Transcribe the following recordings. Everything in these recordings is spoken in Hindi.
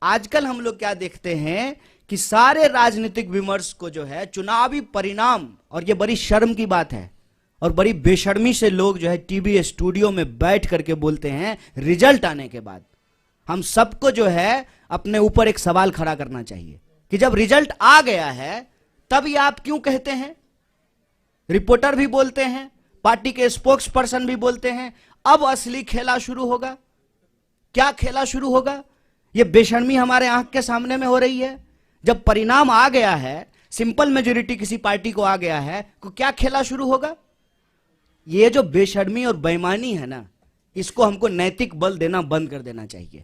आजकल हम लोग क्या देखते हैं कि सारे राजनीतिक विमर्श को जो है चुनावी परिणाम, और ये बड़ी शर्म की बात है और बड़ी बेशर्मी से लोग जो है टीवी स्टूडियो में बैठ करके बोलते हैं रिजल्ट आने के बाद। हम सबको जो है अपने ऊपर एक सवाल खड़ा करना चाहिए कि जब रिजल्ट आ गया है तब ये आप क्यों कहते हैं? रिपोर्टर भी बोलते हैं, पार्टी के स्पोक्स पर्सन भी बोलते हैं, अब असली खेला शुरू होगा। क्या खेला शुरू होगा? ये बेशर्मी हमारे आंख के सामने में हो रही है। जब परिणाम आ गया है, सिंपल मेजोरिटी किसी पार्टी को आ गया है, तो क्या खेला शुरू होगा? ये जो बेशर्मी और बेईमानी है ना, इसको हमको नैतिक बल देना बंद कर देना चाहिए।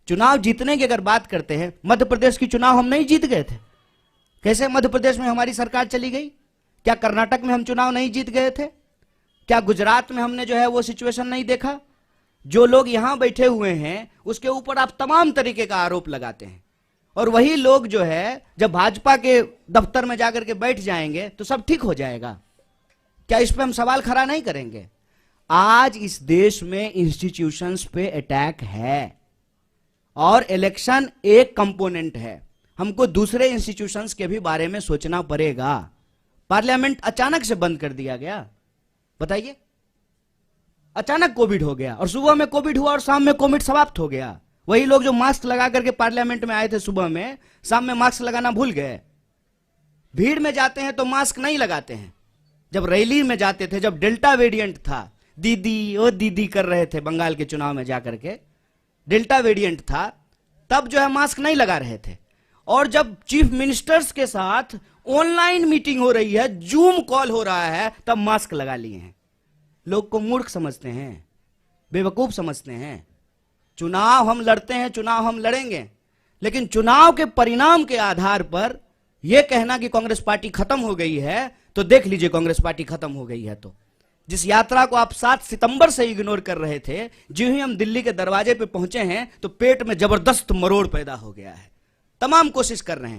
चुनाव जीतने की अगर बात करते हैं, मध्य प्रदेश की चुनाव हम नहीं जीत गए थे। कैसे मध्य प्रदेश में हमारी सरकार चली गई? क्या कर्नाटक में हम चुनाव नहीं जीत गए थे? क्या गुजरात में हमने जो है वो सिचुएशन नहीं देखा? जो लोग यहां बैठे हुए हैं उसके ऊपर आप तमाम तरीके का आरोप लगाते हैं, और वही लोग जो है जब भाजपा के दफ्तर में जाकर के बैठ जाएंगे तो सब ठीक हो जाएगा। क्या इस पे हम सवाल खड़ा नहीं करेंगे? आज इस देश में इंस्टीट्यूशंस पे अटैक है और इलेक्शन एक कंपोनेंट है। हमको दूसरे इंस्टीट्यूशंस के भी बारे में सोचना पड़ेगा। पार्लियामेंट अचानक से बंद कर दिया गया, बताइए। अचानक कोविड हो गया और सुबह में कोविड हुआ और शाम में कोविड समाप्त हो गया। वही लोग जो मास्क लगा करके पार्लियामेंट में आए थे सुबह में, शाम में मास्क लगाना भूल गए। भीड़ में जाते हैं तो मास्क नहीं लगाते हैं। जब रैली में जाते थे, जब डेल्टा वेरिएंट था, दीदी ओ दीदी कर रहे थे बंगाल के चुनाव में जाकर के, डेल्टा वेरिएंट था, तब जो है मास्क नहीं लगा रहे थे। और जब चीफ मिनिस्टर्स के साथ ऑनलाइन मीटिंग हो रही है, जूम कॉल हो रहा है, तब मास्क लगा लिए हैं। लोग को मूर्ख समझते हैं, बेवकूफ समझते हैं। चुनाव हम लड़ते हैं, चुनाव हम लड़ेंगे, लेकिन चुनाव के परिणाम के आधार पर यह कहना कि कांग्रेस पार्टी खत्म हो गई है, तो देख लीजिए कांग्रेस पार्टी खत्म हो गई है तो। जिस यात्रा को आप 7 सितंबर से इग्नोर कर रहे थे, जो ही हम दिल्ली के दरवाजे पे पहुंचे हैं तो पेट में जबरदस्त मरोड़ पैदा हो गया है। तमाम कोशिश कर रहे हैं।